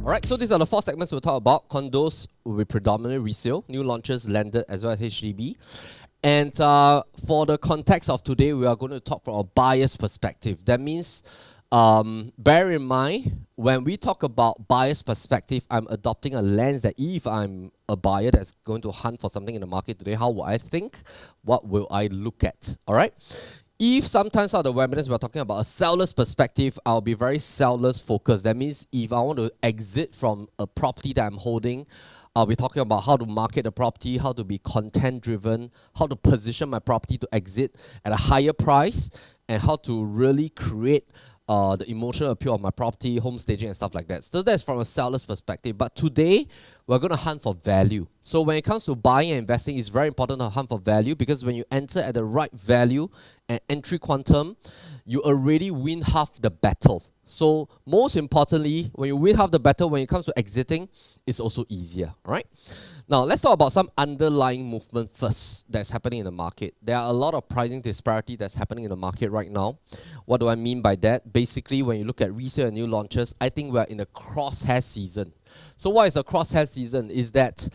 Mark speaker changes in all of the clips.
Speaker 1: Alright, so these are the 4 segments we'll talk about. Condos will be predominantly resale, new launches, landed, as well as HDB. And for the context of today, we are going to talk from a buyer's perspective. That means, bear in mind, when we talk about buyer's perspective, I'm adopting a lens that if I'm a buyer that's going to hunt for something in the market today, how will I think? What will I look at? Alright? If sometimes on the webinars we're talking about a seller's perspective, I'll be very seller's focused. That means if I want to exit from a property that I'm holding, I'll be talking about how to market the property, how to be content driven, how to position my property to exit at a higher price, and how to really create the emotional appeal of my property, home staging and stuff like that. So that's from a seller's perspective. But today, we're going to hunt for value. So when it comes to buying and investing, it's very important to hunt for value, because when you enter at the right value and entry quantum, you already win half the battle. So most importantly, when you win half the battle, when it comes to exiting, it's also easier, right? Now, let's talk about some underlying movement first that's happening in the market. There are a lot of pricing disparity that's happening in the market right now. What do I mean by that? Basically, when you look at resale and new launches, I think we're in a crosshair season. So what is a crosshair season? Is that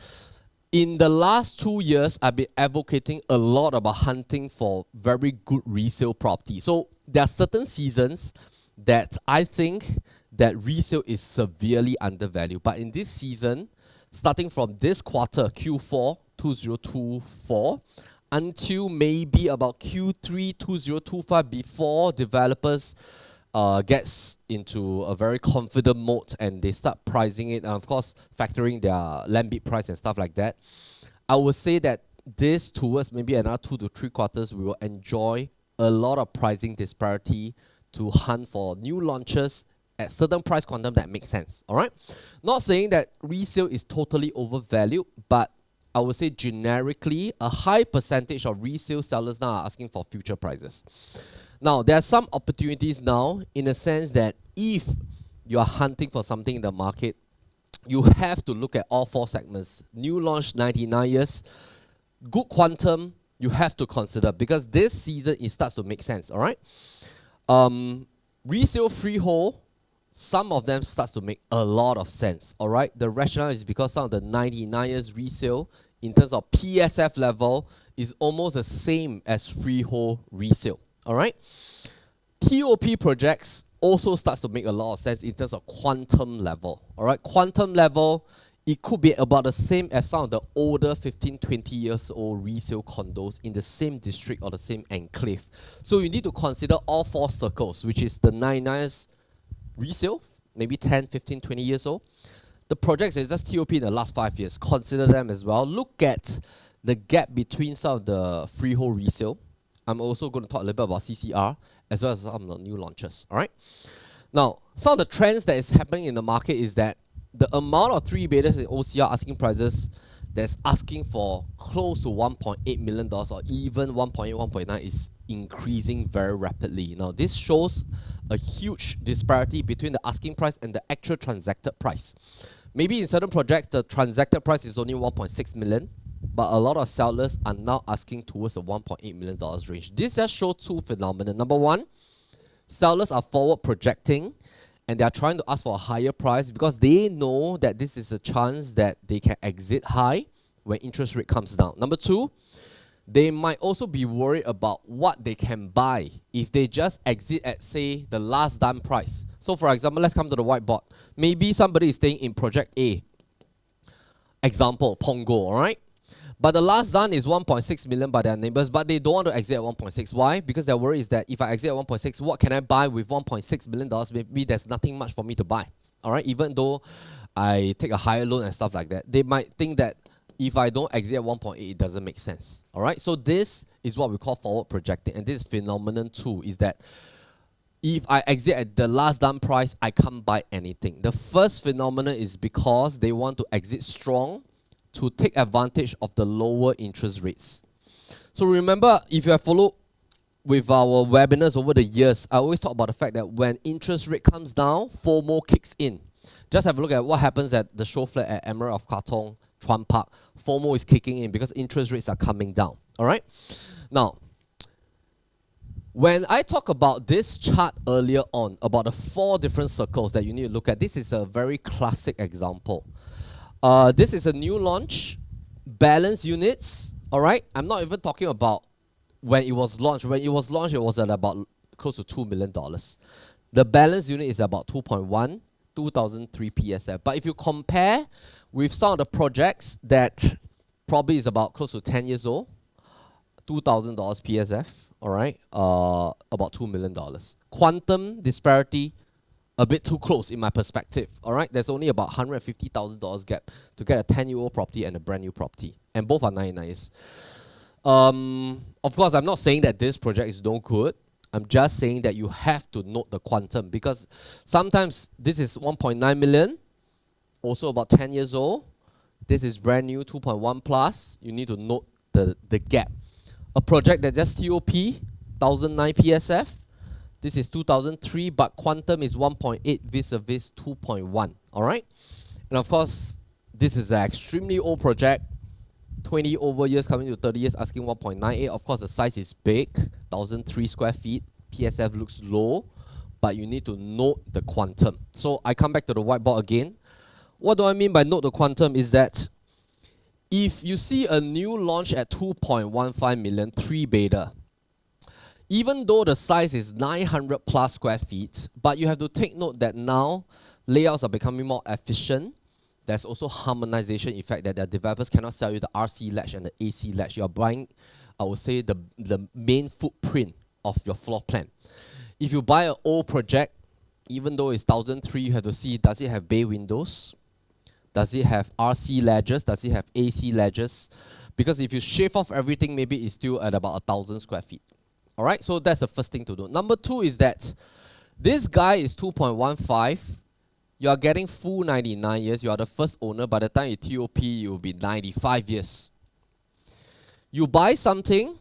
Speaker 1: in the last 2 years, I've been advocating a lot about hunting for very good resale property. So there are certain seasons that I think that resale is severely undervalued. But in this season, starting from this quarter, Q4 2024, until maybe about Q3 2025, before developers gets into a very confident mode and they start pricing it, and of course factoring their land bid price and stuff like that, I would say that this towards maybe another 2 to 3 quarters, we will enjoy a lot of pricing disparity to hunt for new launches at certain price quantum that makes sense. All right, not saying that resale is totally overvalued, but I would say generically a high percentage of resale sellers now are asking for future prices. Now, there are some opportunities now in a sense that if you are hunting for something in the market, you have to look at all 4 segments. New launch 99 years, good quantum, you have to consider, because this season it starts to make sense. All right, resale freehold, some of them starts to make a lot of sense. All right, the rationale is because some of the 99 years resale in terms of PSF level is almost the same as freehold resale. All right, TOP projects also starts to make a lot of sense in terms of quantum level. All right, quantum level, it could be about the same as some of the older 15, 20 years old resale condos in the same district or the same enclave. So you need to consider all 4 circles, which is the 99s resale, maybe 10, 15, 20 years old. The projects is just TOP in the last 5 years. Consider them as well. Look at the gap between some of the freehold resale. I'm also going to talk a little bit about CCR as well as some of the new launches. All right. Now, some of the trends that is happening in the market is that the amount of 3 bidders in OCR asking prices that's asking for close to $1.8 million or even 1.8, 1.9 is increasing very rapidly. Now, this shows a huge disparity between the asking price and the actual transacted price. Maybe in certain projects, the transacted price is only 1.6 million, but a lot of sellers are now asking towards the $1.8 million range. This just shows 2 phenomena. Number one, sellers are forward projecting and they are trying to ask for a higher price because they know that this is a chance that they can exit high when interest rate comes down. Number two, they might also be worried about what they can buy if they just exit at, say, the last done price. So for example, let's come to the whiteboard. Maybe somebody is staying in project A. Example, Pongo, all right? But the last done is 1.6 million by their neighbors, but they don't want to exit at 1.6. Why? Because their worry is that if I exit at 1.6, what can I buy with $1.6 million? Maybe there's nothing much for me to buy. All right, even though I take a higher loan and stuff like that, they might think that if I don't exit at 1.8, it doesn't make sense. All right, so this is what we call forward projecting, and this phenomenon too is that if I exit at the last done price, I can't buy anything. The first phenomenon is because they want to exit strong to take advantage of the lower interest rates. So remember, if you have followed with our webinars over the years, I always talk about the fact that when interest rate comes down, FOMO kicks in. Just have a look at what happens at the show flat at Emerald of Katong, Chuan Park. FOMO is kicking in because interest rates are coming down. All right? Now, When I talk about this chart earlier on, about the 4 different circles that you need to look at, this is a very classic example. This is a new launch, balance units, all right? I'm not even talking about when it was launched. When it was launched, it was at about close to $2 million. The balance unit is about 2.1, 2003 PSF. But if you compare with some of the projects that probably is about close to 10 years old, $2,000 PSF, all right, about $2 million. Quantum disparity, a bit too close in my perspective, all right? There's only about $150,000 gap to get a 10-year-old property and a brand new property, and both are 99 years. Of course, I'm not saying that this project is no good. I'm just saying that you have to note the quantum, because sometimes this is 1.9 million, also about 10 years old. This is brand new, 2.1 plus. You need to note the gap. A project that just TOP, 1009 PSF. This is 2003, but quantum is 1.8 vis-a-vis 2.1, all right? And of course, this is an extremely old project, 20 over years coming to 30 years, asking 1.98. Of course, the size is big, 1003 square feet. PSF looks low, but you need to note the quantum. So I come back to the whiteboard again. What do I mean by note the quantum is that if you see a new launch at 2.15 million, 3-beta, even though the size is 900 plus square feet, but you have to take note that now layouts are becoming more efficient. There's also harmonization effect that the developers cannot sell you the RC ledge and the AC ledge. You're buying, I would say, the main footprint of your floor plan. If you buy an old project, even though it's 1003, you have to see, does it have bay windows? Does it have RC ledges? Does it have AC ledges? Because if you shave off everything, maybe it's still at about 1,000 square feet. All right, so that's the first thing to do. Number 2 is that this guy is 2.15. You are getting full 99 years. You are the first owner. By the time you TOP, you will be 95 years. You buy something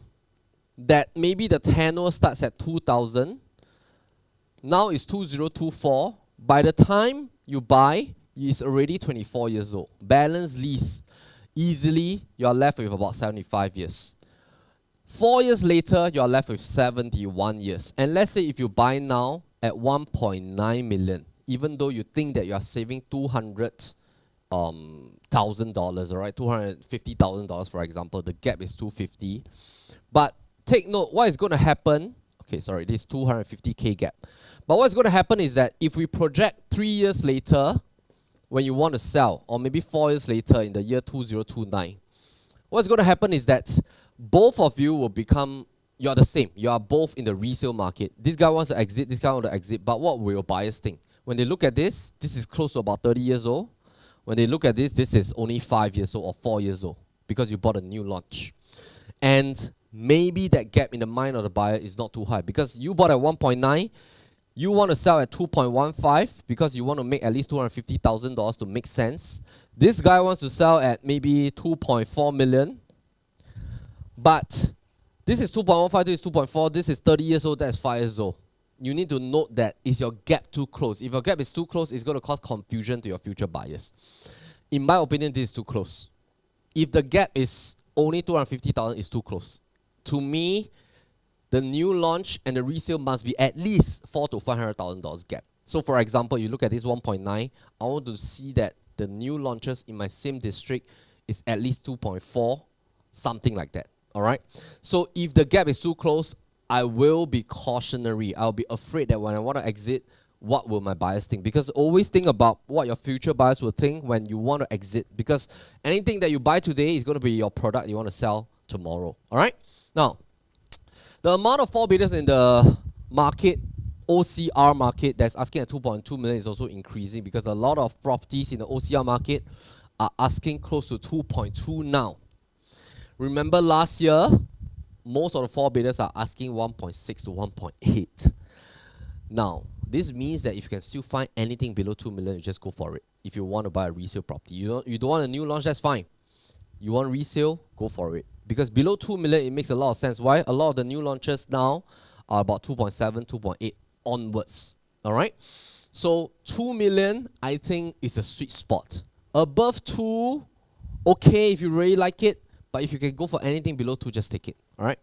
Speaker 1: that maybe the tenure starts at 2,000. Now it's 2024. By the time you buy, it's already 24 years old. Balance lease. Easily, you're left with about 75 years. 4 years later, you're left with 71 years. And let's say if you buy now at 1.9 million, even though you think that you are saving $200,000, all right, $250,000 for example, the gap is 250. But take note, what is going to happen? Okay, sorry, this 250K gap. But what's going to happen is that if we project 3 years later, when you want to sell, or maybe 4 years later in the year 2029, what's going to happen is that both of you will become, you're the same. You are both in the resale market. This guy wants to exit, this guy wants to exit, but what will your buyers think? When they look at this, this is close to about 30 years old. When they look at this, this is only 5 years old or 4 years old because you bought a new launch. And maybe that gap in the mind of the buyer is not too high because you bought at 1.9, you want to sell at 2.15 because you want to make at least $250,000 to make sense. This guy wants to sell at maybe 2.4 million. But this is 2.15, this is 2.4, this is 30 years old, that's 5 years old. You need to note that, is your gap too close? If your gap is too close, it's going to cause confusion to your future buyers. In my opinion, this is too close. If the gap is only 250,000, it's too close. To me, the new launch and the resale must be at least $400,000 to $500,000 gap. So for example, you look at this 1.9, I want to see that the new launches in my same district is at least 2.4, something like that. All right. So if the gap is too close, I will be cautionary. I'll be afraid that when I want to exit, what will my buyers think? Because always think about what your future buyers will think when you want to exit. Because anything that you buy today is going to be your product you want to sell tomorrow. All right. Now, the amount of 4 bidders in the market, OCR market, that's asking at 2.2 million is also increasing because a lot of properties in the OCR market are asking close to 2.2 now. Remember last year, most of the 4 bidders are asking 1.6 to 1.8. Now, this means that if you can still find anything below 2 million, you just go for it. If you want to buy a resale property, you don't want a new launch, that's fine. You want resale, go for it. Because below 2 million, it makes a lot of sense. Why? A lot of the new launches now are about 2.7, 2.8 onwards. All right? So 2 million, I think, is a sweet spot. Above 2, okay, if you really like it. But if you can go for anything below 2, just take it. All right.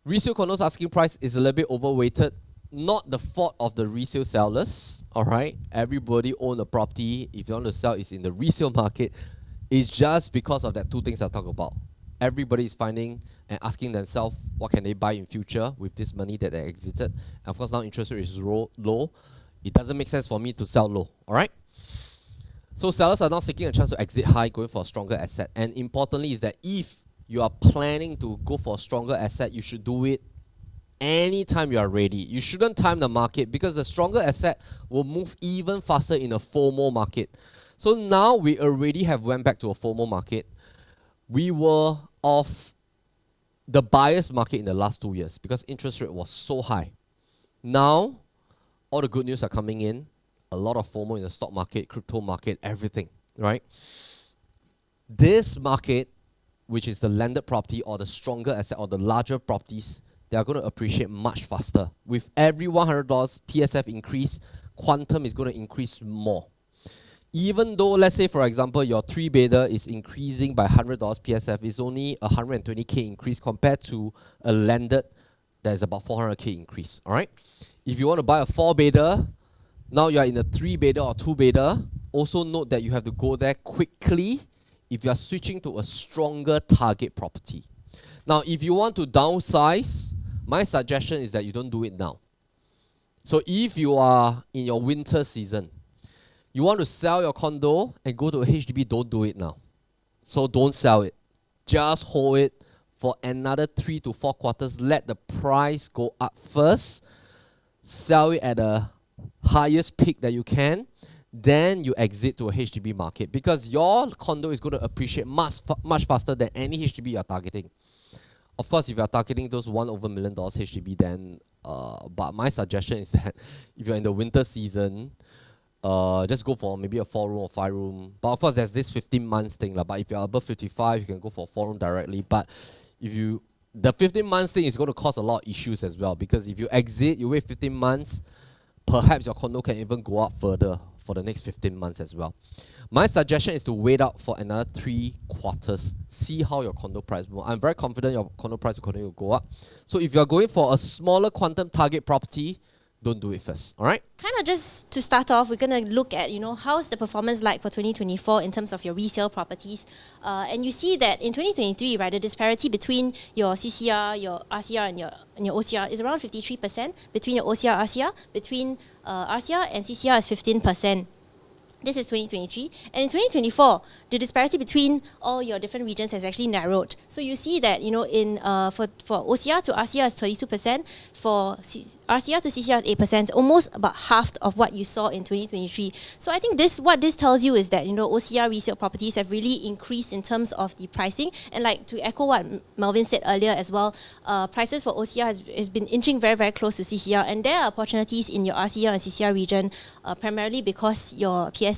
Speaker 1: Resale condos asking price is a little bit overweighted. Not the fault of the resale sellers, all right? Everybody own a property. If you want to sell, it's in the resale market. It's just because of that two things I talk about. Everybody is finding and asking themselves, what can they buy in future with this money that they exited? And of course, now interest rate is low. It doesn't make sense for me to sell low, all right? So sellers are now seeking a chance to exit high, going for a stronger asset. And importantly is that if you are planning to go for a stronger asset, you should do it anytime you are ready. You shouldn't time the market because the stronger asset will move even faster in a FOMO market. So now we already have went back to a FOMO market. We were off the buyer's market in the last 2 years because interest rate was so high. Now, all the good news are coming in. A lot of FOMO in the stock market, crypto market, everything, right? This market, which is the landed property or the stronger asset or the larger properties, they are going to appreciate much faster. With every $100 PSF increase, quantum is going to increase more. Even though, let's say, for example, your 3-bedder is increasing by $100 PSF, it's only a 120K increase compared to a landed that is about 400K increase, all right? If you want to buy a 4-bedder, now you are in a 3-bedder or 2-bedder, also note that you have to go there quickly if you are switching to a stronger target property. Now, if you want to downsize, my suggestion is that you don't do it now. So if you are in your winter season, you want to sell your condo and go to a HDB, don't do it now. So don't sell it. Just hold it for another 3 to 4 quarters. Let the price go up first. Sell it at the highest peak that you can. Then you exit to a HDB market because your condo is going to appreciate much faster than any HDB you are targeting. Of course, if you are targeting those $1 over $1 million HDB, then but my suggestion is that if you're in the winter season, just go for maybe a 4-room or 5-room. But of course, there's this 15 months thing. But if you're above 55, you can go for a 4-room directly. But if you, the 15 months thing is going to cause a lot of issues as well because if you exit, you wait 15 months, perhaps your condo can even go up further for the next 15 months as well. My suggestion is to wait out for another 3 quarters, see how your condo price moves. I'm very confident your condo price will continue to go up. So if you're going for a smaller quantum target property, don't do it first, all right?
Speaker 2: Kind of just to start off, we're going to look at, how's the performance like for 2024 in terms of your resale properties. And you see that in 2023, right, the disparity between your CCR, your RCR, and your OCR is around 53%. Between your OCR, RCR, between RCR and CCR is 15%. This is 2023. And in 2024, the disparity between all your different regions has actually narrowed. So you see that, for OCR to RCR is 32%, for RCR to CCR is 8%, almost about half of what you saw in 2023. So I think what this tells you is that, OCR resale properties have really increased in terms of the pricing. And like to echo what Melvin said earlier as well, prices for OCR has been inching very, very close to CCR. And there are opportunities in your RCR and CCR region, primarily because your PSF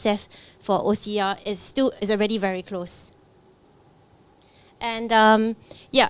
Speaker 2: for OCR is already very close. And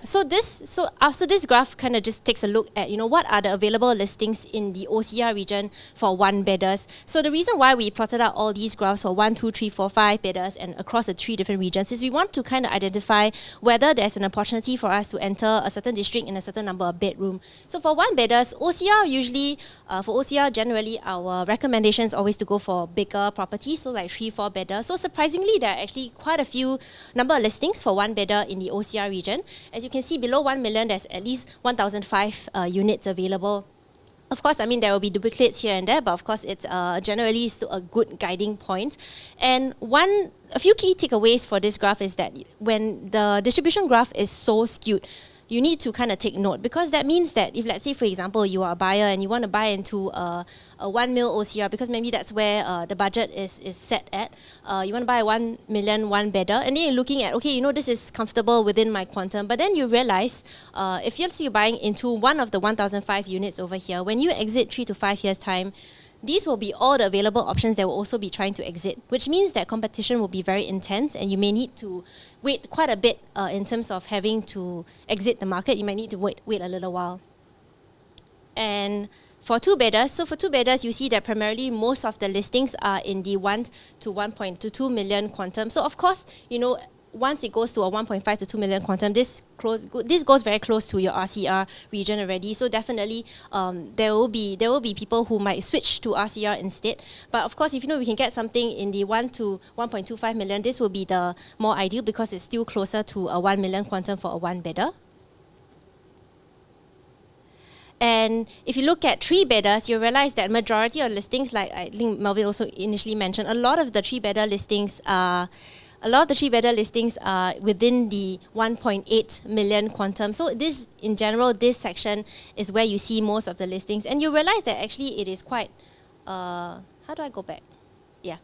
Speaker 2: so this graph kind of just takes a look at what are the available listings in the OCR region for 1-bedders. So the reason why we plotted out all these graphs for 1, 2, 3, 4, 5-bedders and across the 3 different regions is we want to kind of identify whether there's an opportunity for us to enter a certain district in a certain number of bedroom. So for 1-bedders, OCR usually for OCR generally our recommendation is always to go for bigger properties, so like 3, 4-bedders. So surprisingly, there are actually quite a few number of listings for 1-bedder in the OCR region. As you can see, below 1 million, there's at least 1,005 units available. Of course, there will be duplicates here and there, but of course, it's generally still a good guiding point. And a few key takeaways for this graph is that when the distribution graph is so skewed, you need to kind of take note because that means that if, let's say, for example, you are a buyer and you want to buy into a 1 mil OCR because maybe that's where the budget is set at. You want to buy a 1 million 1-bedder and then you're looking at, okay, this is comfortable within my quantum. But then you realize if you're buying into one of the 1,005 units over here, when you exit 3 to 5 years' time, these will be all the available options that will also be trying to exit, which means that competition will be very intense and you may need to wait quite a bit in terms of having to exit the market. You might need to wait a little while. And for 2-bedders, you see that primarily most of the listings are in the 1 to 1.22 million quantum. So of course, once it goes to a 1.5 to 2 million quantum, this goes very close to your RCR region already. So definitely, there will be people who might switch to RCR instead. But of course, if we can get something in the 1 to 1.25 million, this will be the more ideal because it's still closer to a 1 million quantum for a one bedder. And if you look at three bedders, you realize that majority of listings, like I think Melvin also initially mentioned, a lot of the three bedder listings are within the 1.8 million quantum. So this, in general, this section is where you see most of the listings. And you realize that actually it is quite, how do I go back? Yeah.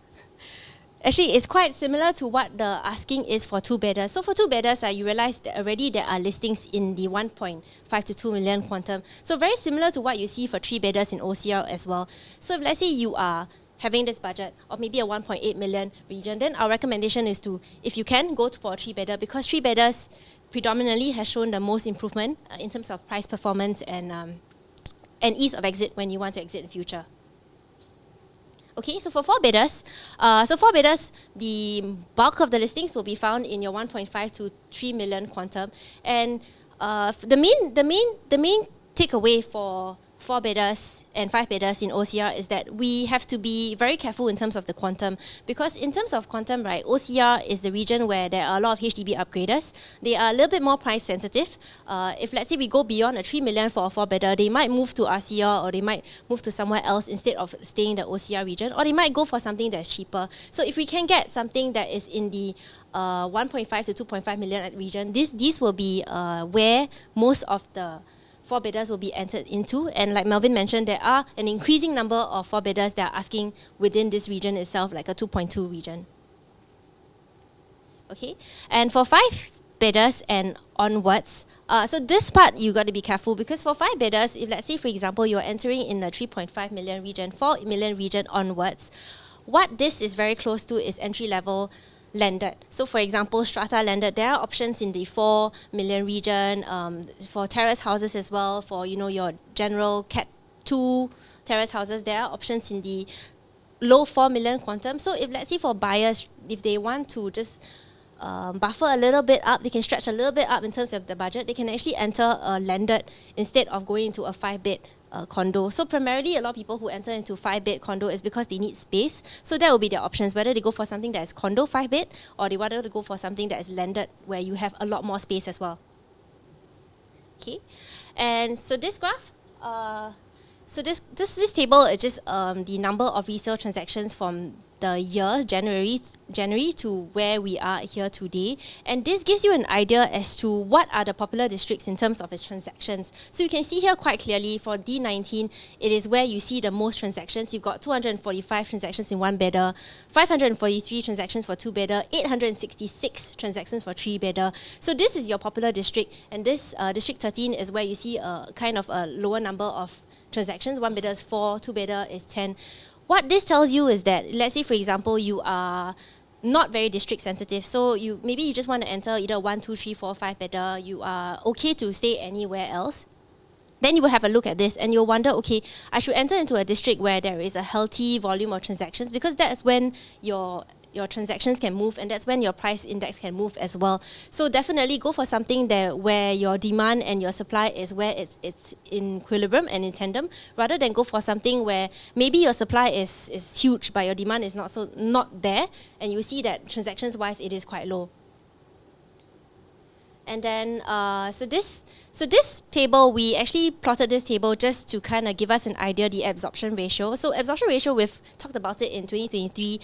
Speaker 2: Actually, it's quite similar to what the asking is for two bedders. So for two bedders, you realize that already there are listings in the 1.5 to 2 million quantum. So very similar to what you see for three bedders in OCR as well. So if let's say you are having this budget of maybe a 1.8 million region, then our recommendation is to, if you can, go for a three bedder, because three bedders predominantly has shown the most improvement in terms of price performance and ease of exit when you want to exit in the future. Okay, so for four bedders, the bulk of the listings will be found in your 1.5 to 3 million quantum, and the main takeaway for four bedders and five bedders in OCR is that we have to be very careful in terms of the quantum, because in terms of quantum, right, OCR is the region where there are a lot of HDB upgraders. They are a little bit more price sensitive. If let's say we go beyond a 3 million for a four bedder, they might move to RCR or they might move to somewhere else instead of staying in the OCR region, or they might go for something that's cheaper. So if we can get something that is in the 1.5 to 2.5 million region, these will be where most of the four bedders will be entered into. And like Melvin mentioned, there are an increasing number of four bedders that are asking within this region itself, like a 2.2 region. Okay, and for five bedders and onwards, so this part you got to be careful, because for five bedders, if let's say for example you're entering in the 3.5 million region, 4 million region onwards, what this is very close to is entry level landed. So for example, strata landed, there are options in the 4 million region, for terrace houses as well, for your general Cat 2 terrace houses, there are options in the low 4 million quantum. So if let's say for buyers, if they want to just buffer a little bit up, they can stretch a little bit up in terms of the budget, they can actually enter a landed instead of going into a 5-bed condo. So primarily a lot of people who enter into 5-bed condo is because they need space. So that will be their options, whether they go for something that is condo 5-bed or they want to go for something that is landed where you have a lot more space as well. Okay, and so this graph, so this table is just the number of resale transactions from the year January to where we are here today, and this gives you an idea as to what are the popular districts in terms of its transactions. So you can see here quite clearly for D19, it is where you see the most transactions. You've got 245 transactions in one bedder, 543 transactions for two bedder, 866 transactions for three bedder. So this is your popular district, and this district 13 is where you see a kind of a lower number of transactions. One bedder is 4, two bedder is 10. What this tells you is that, let's say for example, you are not very district sensitive, so maybe you just want to enter either 1, 2, 3, 4, 5 bedder, you are okay to stay anywhere else. Then you will have a look at this and you'll wonder, okay, I should enter into a district where there is a healthy volume of transactions, because that's when your transactions can move, and that's when your price index can move as well. So definitely go for something where your demand and your supply is where it's in equilibrium and in tandem, rather than go for something where maybe your supply is huge but your demand is not there, and you see that transactions wise it is quite low. And then so this table, we actually plotted this table just to kind of give us an idea the absorption ratio. So absorption ratio, we've talked about it in 2023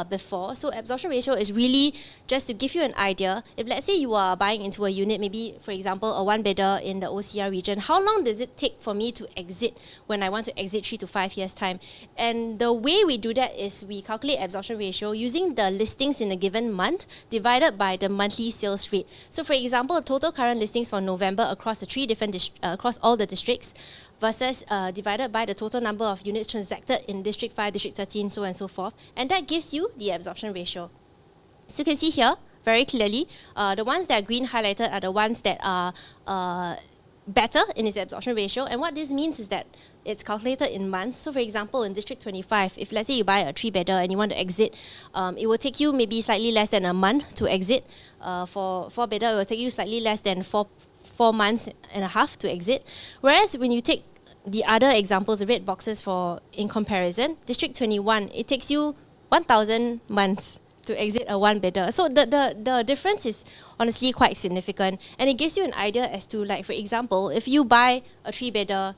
Speaker 2: before. So absorption ratio is really just to give you an idea. If let's say you are buying into a unit, maybe for example a one bedder in the OCR region, how long does it take for me to exit when I want to exit 3 to 5 years time? And the way we do that is we calculate absorption ratio using the listings in a given month divided by the monthly sales rate. So for example, total current listings for November across the 3 different across all the districts versus divided by the total number of units transacted in District 5, District 13, so on and so forth. And that gives you the absorption ratio. So you can see here very clearly, the ones that are green highlighted are the ones that are better in its absorption ratio. And what this means is that it's calculated in months. So for example, in District 25, if let's say you buy a 3-bedder and you want to exit, it will take you maybe slightly less than a month to exit. For 4-bedder, it will take you slightly less than 4 months and a half to exit. Whereas when you take the other examples, the red boxes in comparison, District 21, it takes you 1,000 months to exit a 1-bedder. So the difference is honestly quite significant, and it gives you an idea as to, like, for example, if you buy a 3-bedder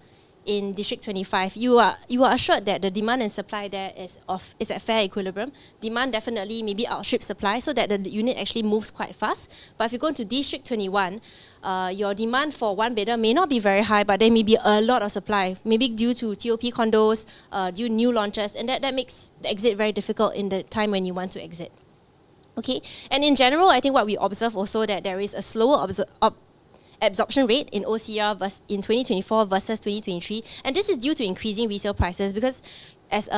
Speaker 2: in District 25, you are assured that the demand and supply there is at fair equilibrium. Demand definitely maybe outstrips supply, so that the unit actually moves quite fast. But if you go into District 21, your demand for 1-bedder may not be very high, but there may be a lot of supply, maybe due to TOP condos, due to new launches, and that makes the exit very difficult in the time when you want to exit. Okay, and in general, I think what we observe also that there is a slower absorption rate in OCR in 2024 versus 2023, and this is due to increasing resale prices because, as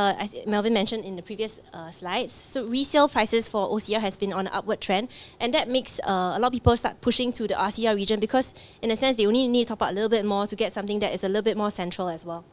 Speaker 2: Melvin mentioned in the previous slides, so resale prices for OCR has been on an upward trend, and that makes a lot of people start pushing to the RCR region because, in a sense, they only need to top up a little bit more to get something that is a little bit more central as well.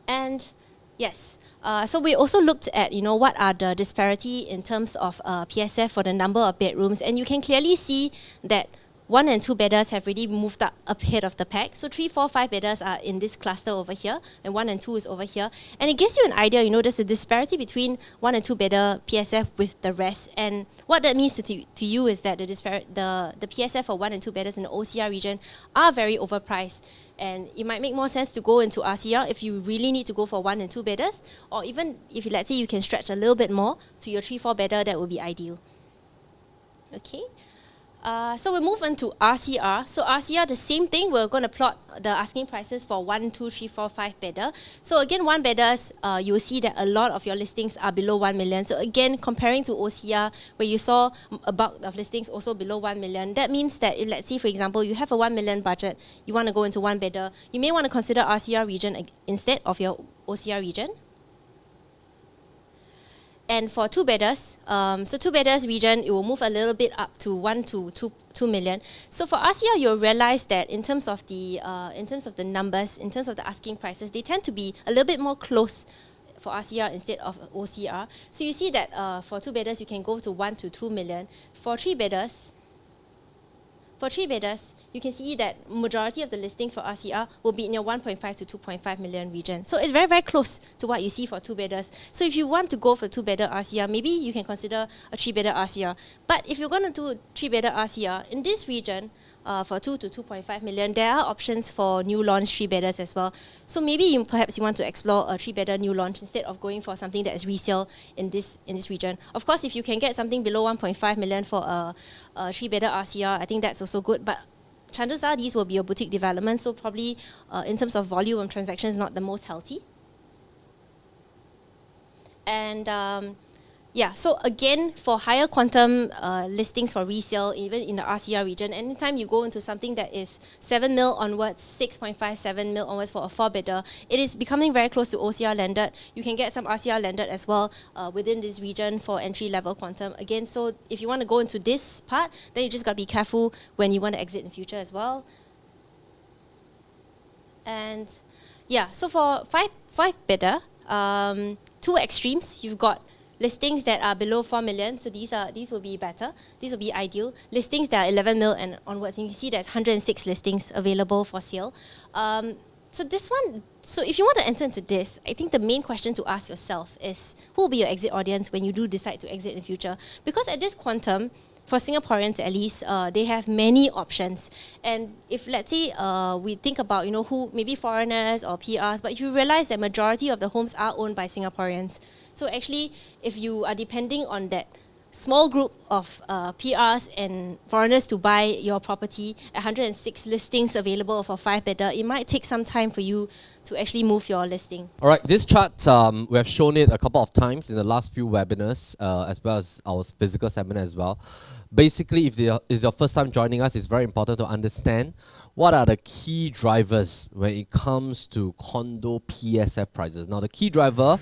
Speaker 2: And yes. So we also looked at, what are the disparity in terms of PSF for the number of bedrooms, and you can clearly see that 1 and 2 bedders have really moved up ahead of the pack. So 3, 4, 5 bedders are in this cluster over here, and 1 and 2 is over here. And it gives you an idea, there's a disparity between 1 and 2 bedder PSF with the rest. And what that means to you is that the PSF for 1 and 2 bedders in the OCR region are very overpriced. And it might make more sense to go into RCR if you really need to go for 1 and 2 bedders, or even if, let's say, you can stretch a little bit more to your 3, 4 bedder, that would be ideal. Okay. So we'll move on to RCR. So RCR, the same thing. We're going to plot the asking prices for 1, 2, 3, 4, 5 bedder. So again, 1 bedders, you will see that a lot of your listings are below 1 million. So again, comparing to OCR, where you saw a bulk of listings also below 1 million, that means that if, let's say, for example, you have a 1 million budget, you want to go into 1 bedder, you may want to consider RCR region instead of your OCR region. And for 2 bedders, so 2 bedders region, it will move a little bit up to 1 to 2 million. So for RCR, you'll realize that in terms of the numbers, in terms of the asking prices, they tend to be a little bit more close for RCR instead of OCR. So you see that for 2 bedders, you can go to 1 to 2 million. For 3 bedders, you can see that majority of the listings for RCR will be in your 1.5 to 2.5 million region. So it's very, very close to what you see for 2 bedders. So if you want to go for 2 bedder RCR, maybe you can consider a 3 bedder RCR. But if you're going to do 3 bedder RCR in this region, for 2 to 2.5 million, there are options for new launch 3 bedders as well. So maybe perhaps you want to explore a 3 bedder new launch instead of going for something that is resale in this region. Of course, if you can get something below 1.5 million for a 3 bedder RCR, I think that's also good. But chances are these will be a boutique development, so probably in terms of volume of transactions, not the most healthy. And yeah, so again, for higher quantum listings for resale, even in the RCR region, anytime you go into something that is 7 mil onwards, 6.57 mil onwards for a 4 bedder, it is becoming very close to OCR landed. You can get some RCR landed as well within this region for entry level quantum. Again, so if you want to go into this part, then you just got to be careful when you want to exit in future as well. And yeah, so for 5 bedder, 2 extremes, you've got listings that are below 4 million, so these will be better. These will be ideal. Listings that are 11 mil and onwards, and you can see there's 106 listings available for sale. So this one, so if you want to enter into this, I think the main question to ask yourself is, who will be your exit audience when you do decide to exit in the future? Because at this quantum, for Singaporeans at least, they have many options. And if, let's say, we think about, who, maybe foreigners or PRs, but if you realize that majority of the homes are owned by Singaporeans. So actually, if you are depending on that small group of PRs and foreigners to buy your property, 106 listings available for 5 bedder, it might take some time for you to actually move your listing.
Speaker 1: All right, this chart, we have shown it a couple of times in the last few webinars, as well as our physical seminar as well. Basically, if it's your first time joining us, it's very important to understand what are the key drivers when it comes to condo PSF prices. Now, the key driver